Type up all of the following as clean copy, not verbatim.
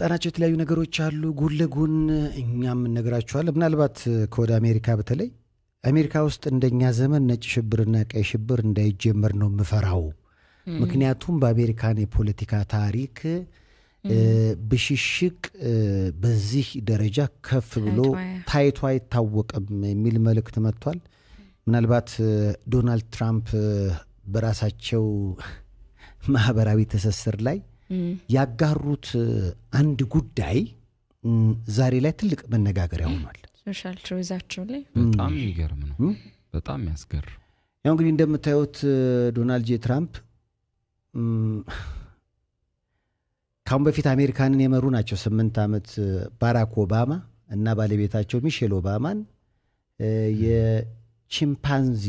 ያመጣናቸው የተለያዩ ነገሮች አሉ። ጎን ለጎን እኛም እንነግራችኋለን። ምናልባት ከወደ አሜሪካ በተለይ አሜሪካ ውስጥ እንደኛ ዘመን ነጭ ሽብርና ቀይ ሽብር እንዳይጀመር ነው የምፈራው። ምክንያቱም በአሜሪካን የፖለቲካ ታሪክ ብሽሽቅ በዚህ ደረጃ ከፍ ብሎ ታይቶ አይታወቅም የሚል መልእክት መጥቷል። ምናልባት ዶናልድ ትራምፕ በራሳቸው ማህበራዊ ትስስር ላይ ያጋሩት አንድ ጉዳይ ዛሬ ላይ ትልቅ መነጋገሪያ ሆኗል። ሶሻል ትሩዛቸው ላይ በጣም ይገርም ነው። በጣም ያስገርም። ያው እንግዲህ እንደምታዩት ዶናልድ ጄ ትራምፕ ካሁን በፊት አሜሪካንን የመሩ ናቸው። 8 ዓመት ባራክ ኦባማ እና ባለቤታቸው ሚሼል ኦባማን የቺምፓንዚ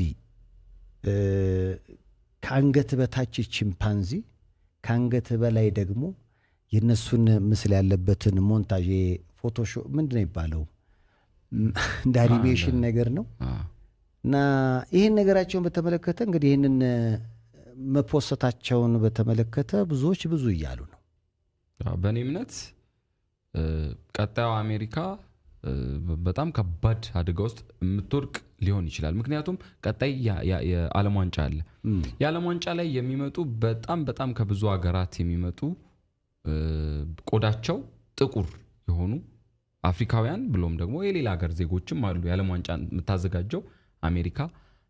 ከአንገት በታች ቺምፓንዚ ከአንገት በላይ ደግሞ የነሱን ምስል ያለበትን ሞንታጅ ፎቶሾፕ ምንድን ነው ይባለው እንደ አኒሜሽን ነገር ነው። እና ይህን ነገራቸውን በተመለከተ እንግዲህ ይህንን መፖሰታቸውን በተመለከተ ብዙዎች ብዙ እያሉ ነው። በእኔ እምነት ቀጣዩ አሜሪካ በጣም ከባድ አደጋ ውስጥ የምትወድቅ ሊሆን ይችላል። ምክንያቱም ቀጣይ የዓለም ዋንጫ አለ። የዓለም ዋንጫ ላይ የሚመጡ በጣም ከብዙ ሀገራት የሚመጡ ቆዳቸው ጥቁር የሆኑ አፍሪካውያን ብሎም ደግሞ የሌላ ሀገር ዜጎችም አሉ። የዓለም ዋንጫ የምታዘጋጀው አሜሪካ፣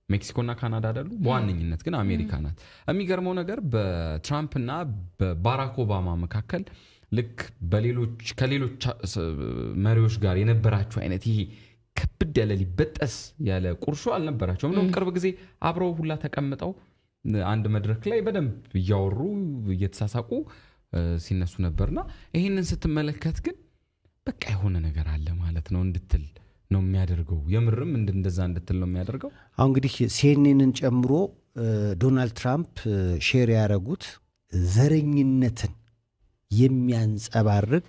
ሜክሲኮና ካናዳ አይደሉ? በዋነኝነት ግን አሜሪካ ናት። የሚገርመው ነገር በትራምፕና በባራክ ኦባማ መካከል ልክ ከሌሎች መሪዎች ጋር የነበራቸው አይነት ይሄ ከብድ ያለ ሊበጠስ ያለ ቁርሾ አልነበራቸውም። እንደውም ቅርብ ጊዜ አብረው ሁላ ተቀምጠው አንድ መድረክ ላይ በደንብ እያወሩ እየተሳሳቁ ሲነሱ ነበርና ይሄንን ስትመለከት ግን በቃ የሆነ ነገር አለ ማለት ነው እንድትል ነው የሚያደርገው። የምርም እንደዛ እንድትል ነው የሚያደርገው። አሁን እንግዲህ ሲኤንኤንን ጨምሮ ዶናልድ ትራምፕ ሼር ያደረጉት ዘረኝነትን የሚያንጸባርቅ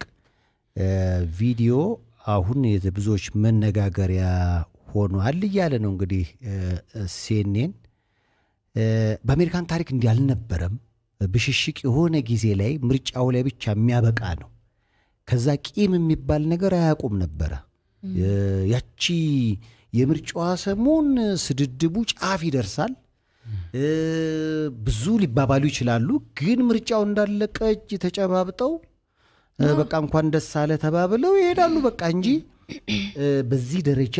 ቪዲዮ አሁን የብዙዎች መነጋገሪያ ሆኗል እያለ ነው። እንግዲህ ሲኤንኤን በአሜሪካን ታሪክ እንዲህ አልነበረም። ብሽሽቅ የሆነ ጊዜ ላይ ምርጫው ላይ ብቻ የሚያበቃ ነው። ከዛ ቂም የሚባል ነገር አያውቁም ነበረ። ያቺ የምርጫዋ ሰሞን ስድድቡ ጫፍ ይደርሳል። ብዙ ሊባባሉ ይችላሉ። ግን ምርጫው እንዳለቀ እጅ ተጨባብጠው በቃ እንኳን ደስ አለ ተባብለው ይሄዳሉ በቃ እንጂ በዚህ ደረጃ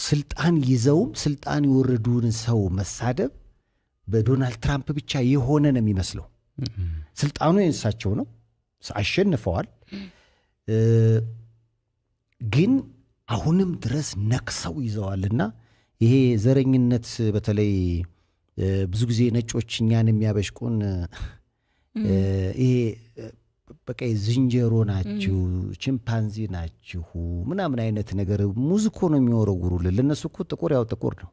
ስልጣን ይዘውም ስልጣን የወረዱን ሰው መሳደብ በዶናልድ ትራምፕ ብቻ የሆነ ነው የሚመስለው። ስልጣኑ የእንሳቸው ነው፣ አሸንፈዋል። ግን አሁንም ድረስ ነክሰው ይዘዋልና ይሄ ዘረኝነት በተለይ ብዙ ጊዜ ነጮች እኛን የሚያበሽቁን ይሄ በቃ ዝንጀሮ ናችሁ፣ ቺምፓንዚ ናችሁ ምናምን አይነት ነገር ሙዝኮ ነው የሚወረውሩልን። ለነሱ እኮ ጥቁር ያው ጥቁር ነው።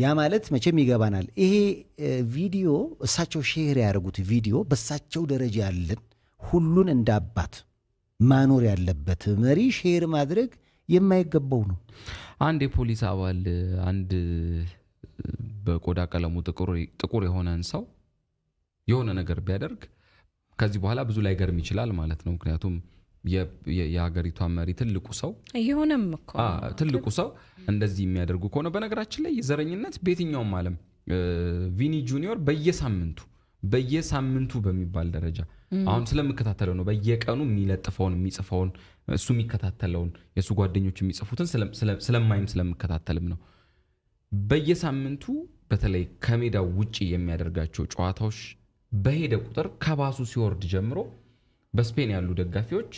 ያ ማለት መቼም ይገባናል። ይሄ ቪዲዮ እሳቸው ሼር ያደረጉት ቪዲዮ በእሳቸው ደረጃ ያለን ሁሉን እንደ አባት ማኖር ያለበት መሪ ሼር ማድረግ የማይገባው ነው። አንድ የፖሊስ አባል አንድ በቆዳ ቀለሙ ጥቁር የሆነን ሰው የሆነ ነገር ቢያደርግ ከዚህ በኋላ ብዙ ላይ ገርም ይችላል ማለት ነው። ምክንያቱም የሀገሪቷ መሪ ትልቁ ሰው ይሆነም እኮ ትልቁ ሰው እንደዚህ የሚያደርጉ ከሆነ በነገራችን ላይ ዘረኝነት በየትኛውም ዓለም ቪኒ ጁኒየር በየሳምንቱ በሚባል ደረጃ አሁን ስለምከታተለው ነው። በየቀኑ የሚለጥፈውን የሚጽፈውን እሱ የሚከታተለውን የሱ ጓደኞች የሚጽፉትን ስለምከታተልም ነው። በየሳምንቱ በተለይ ከሜዳው ውጪ የሚያደርጋቸው ጨዋታዎች በሄደ ቁጥር ከባሱ ሲወርድ ጀምሮ በስፔን ያሉ ደጋፊዎች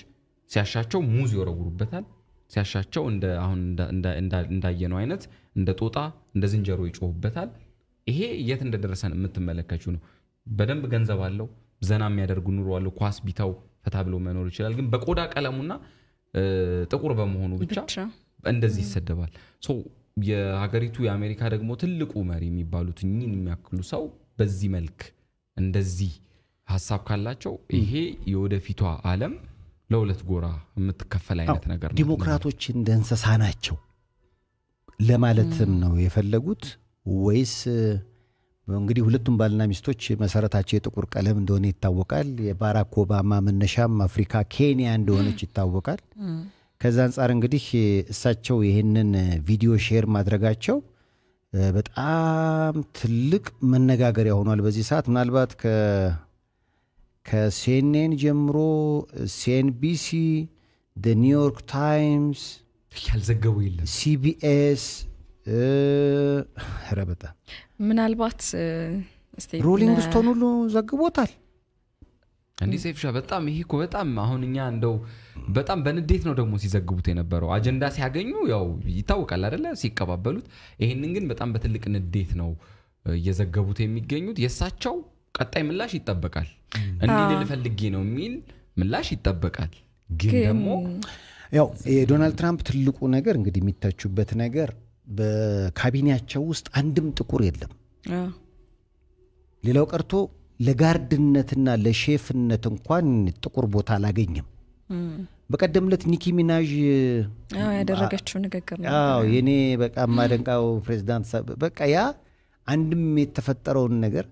ሲያሻቸው ሙዝ ይወረውሩበታል። ሲያሻቸው አሁን እንዳየነው አይነት እንደ ጦጣ እንደ ዝንጀሮ ይጮሁበታል። ይሄ የት እንደደረሰን የምትመለከቱ ነው። በደንብ ገንዘብ አለው፣ ዘና የሚያደርጉ ኑሮ አለው፣ ኳስ ቢታው ፈታ ብሎ መኖር ይችላል። ግን በቆዳ ቀለሙና ጥቁር በመሆኑ ብቻ እንደዚህ ይሰደባል። የሀገሪቱ የአሜሪካ ደግሞ ትልቁ መሪ የሚባሉት እኚህን የሚያክሉ ሰው በዚህ መልክ እንደዚህ ሐሳብ ካላቸው ይሄ የወደፊቷ ዓለም ለሁለት ጎራ የምትከፈል አይነት ነገር ነው። ዲሞክራቶች እንደ እንስሳ ናቸው ለማለትም ነው የፈለጉት ወይስ እንግዲህ ሁለቱም ባልና ሚስቶች መሰረታቸው የጥቁር ቀለም እንደሆነ ይታወቃል። የባራክ ኦባማ መነሻም አፍሪካ ኬንያ እንደሆነች ይታወቃል። ከዛ አንጻር እንግዲህ እሳቸው ይህንን ቪዲዮ ሼር ማድረጋቸው በጣም ትልቅ መነጋገሪያ ሆኗል በዚህ ሰዓት። ምናልባት ከሲኤንኤን ጀምሮ ሲኤንቢሲ፣ ኒውዮርክ ታይምስ ያልዘገቡ የለም፣ ሲቢኤስ በጣም ምናልባት ሮሊንግ ስቶን ሁሉ ዘግቦታል። እንዲህ ሴፍሻ በጣም ይሄ እኮ በጣም አሁን እኛ እንደው በጣም በንዴት ነው ደግሞ ሲዘግቡት የነበረው። አጀንዳ ሲያገኙ ያው ይታወቃል አይደለ ሲቀባበሉት። ይሄንን ግን በጣም በትልቅ ንዴት ነው እየዘገቡት የሚገኙት። የሳቸው ቀጣይ ምላሽ ይጠበቃል። እንዲህ ልፈልጌ ነው የሚል ምላሽ ይጠበቃል። ግን ደግሞ ያው የዶናልድ ትራምፕ ትልቁ ነገር እንግዲህ የሚታቹበት ነገር በካቢኔያቸው ውስጥ አንድም ጥቁር የለም። ሌላው ቀርቶ ለጋርድነትና ለሼፍነት እንኳን ጥቁር ቦታ አላገኘም። በቀደምለት ኒኪ ሚናዥ ያደረገችው ንግግር ነው። የኔ በቃ ማደንቃው ፕሬዝዳንት በቃ ያ አንድም የተፈጠረውን ነገር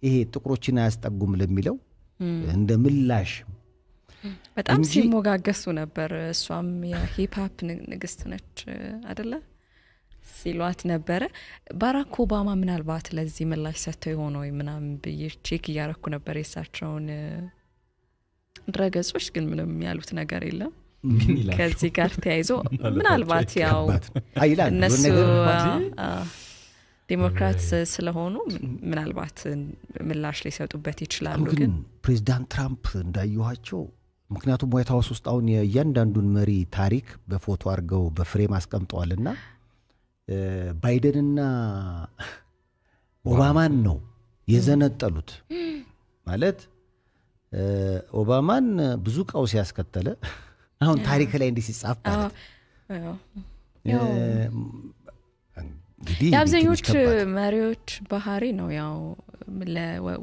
ይሄ ጥቁሮችን አያስጠጉም ለሚለው እንደ ምላሽ በጣም ሲሞጋገሱ ነበር። እሷም የሂፕ-ሆፕ ንግስት ነች አይደለ ሲሏት ነበረ። ባራክ ኦባማ ምናልባት ለዚህ ምላሽ ሰጥተው የሆነ ወይ ምናምን ብዬ ቼክ እያረኩ ነበር የሳቸውን ድረገጾች፣ ግን ምንም ያሉት ነገር የለም። ከዚህ ጋር ተያይዞ ምናልባት ያው እነሱ ዲሞክራት ስለሆኑ ምናልባት ምላሽ ሊሰጡበት ይችላሉ። ግን ፕሬዝዳንት ትራምፕ እንዳዩዋቸው ምክንያቱም ዋይት ሃውስ ውስጥ አሁን የእያንዳንዱን መሪ ታሪክ በፎቶ አድርገው በፍሬም አስቀምጠዋልና ባይደንና ኦባማን ነው የዘነጠሉት። ማለት ኦባማን ብዙ ቀውስ ያስከተለ አሁን ታሪክ ላይ እንዲህ ሲጻፍ ማለት የአብዛኞቹ መሪዎች ባህሪ ነው። ያው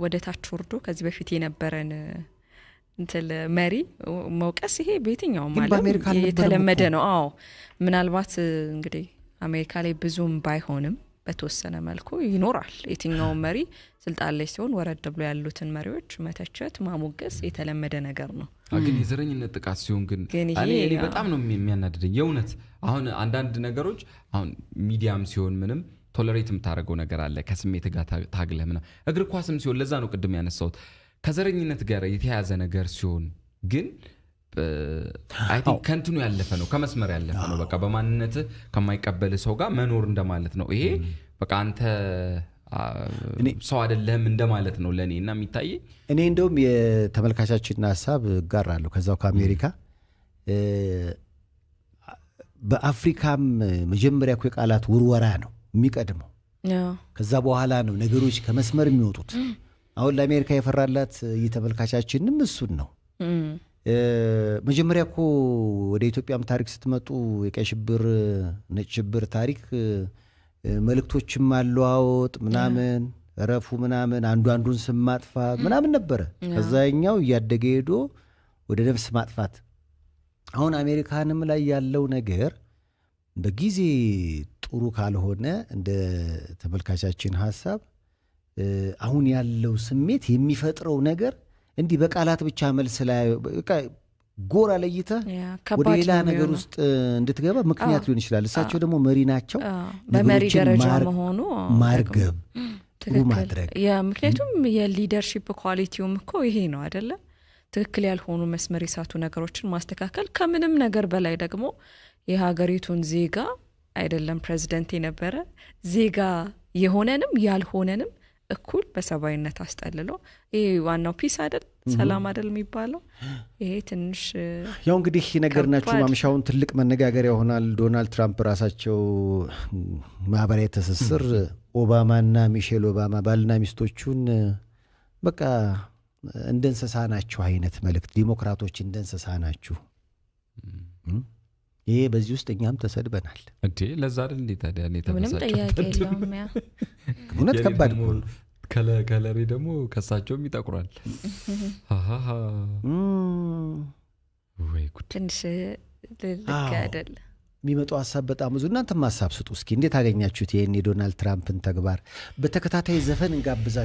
ወደ ታች ወርዶ ከዚህ በፊት የነበረን እንትን መሪ መውቀስ ይሄ በየትኛውም ዓለም የተለመደ ነው። ምናልባት እንግዲህ አሜሪካ ላይ ብዙም ባይሆንም በተወሰነ መልኩ ይኖራል። የትኛውም መሪ ስልጣን ላይ ሲሆን ወረድ ብሎ ያሉትን መሪዎች መተቸት፣ ማሞገስ የተለመደ ነገር ነው። ግን የዘረኝነት ጥቃት ሲሆን ግን እኔ በጣም ነው የሚያናድደኝ የእውነት። አሁን አንዳንድ ነገሮች አሁን ሚዲያም ሲሆን ምንም ቶለሬት የምታደርገው ነገር አለ ከስሜት ጋር ታግለህ ምናምን። እግር ኳስም ሲሆን ለዛ ነው ቅድም ያነሳሁት ከዘረኝነት ጋር የተያያዘ ነገር ሲሆን ግን አይ ቲንክ ከንትኑ ያለፈ ነው፣ ከመስመር ያለፈ ነው። በቃ በማንነት ከማይቀበል ሰው ጋር መኖር እንደማለት ነው። ይሄ በቃ አንተ ሰው አይደለም እንደማለት ነው ለኔ እና የሚታይ። እኔ እንደውም የተመልካቻችንን ሐሳብ እጋራለሁ ከዛው ከአሜሪካ። በአፍሪካም መጀመሪያ እኮ የቃላት ውርወራ ነው የሚቀድመው። ከዛ በኋላ ነው ነገሮች ከመስመር የሚወጡት። አሁን ለአሜሪካ የፈራላት የተመልካቻችንም እሱን ነው። መጀመሪያ እኮ ወደ ኢትዮጵያም ታሪክ ስትመጡ የቀይ ሽብር ነጭ ሽብር ታሪክ መልእክቶችም አለዋወጥ ምናምን ረፉ ምናምን አንዱን ስም ማጥፋት ምናምን ነበረ። ከዛኛው እያደገ ሄዶ ወደ ነፍስ ማጥፋት። አሁን አሜሪካንም ላይ ያለው ነገር በጊዜ ጥሩ ካልሆነ እንደ ተመልካቻችን ሐሳብ አሁን ያለው ስሜት የሚፈጥረው ነገር እንዲህ በቃላት ብቻ መልስ ላይ ጎራ ለይተህ ወደ ሌላ ነገር ውስጥ እንድትገባ ምክንያት ሊሆን ይችላል። እሳቸው ደግሞ መሪ ናቸው። በመሪ ደረጃ መሆኑ ማርገብ ጥሩ ማድረግ ምክንያቱም የሊደርሺፕ ኳሊቲውም እኮ ይሄ ነው አይደለ? ትክክል ያልሆኑ መስመር የሳቱ ነገሮችን ማስተካከል፣ ከምንም ነገር በላይ ደግሞ የሀገሪቱን ዜጋ አይደለም ፕሬዚደንት የነበረ ዜጋ የሆነንም ያልሆነንም እኩል በሰባዊነት አስጠልሎ ይሄ ዋናው ፒስ አይደል ሰላም አይደል የሚባለው። ይሄ ትንሽ ያው እንግዲህ ነገርናችሁ ማምሻውን ትልቅ መነጋገሪያ ይሆናል። ዶናልድ ትራምፕ ራሳቸው ማህበራዊ ትስስር ኦባማና ሚሼል ኦባማ ባልና ሚስቶቹን በቃ እንደ እንስሳ ናችሁ አይነት መልእክት፣ ዲሞክራቶች እንደ እንስሳ ናችሁ። ይሄ በዚህ ውስጥ እኛም ተሰድበናል እንዴ። ለዛ አይደል እንዴ ታዲያ እኔ ምንም ጥያቄ የለውም። ያ እውነት ከባድ ነው። ከለሪ ደግሞ ከሳቸውም ይጠቁራል። ወይ ጉድ ትንሽ ልክ አይደል? የሚመጣው ሀሳብ በጣም ብዙ። እናንተም ሀሳብ ስጡ እስኪ። እንዴት አገኛችሁት ይህን የዶናልድ ትራምፕን ተግባር? በተከታታይ ዘፈን እንጋብዛ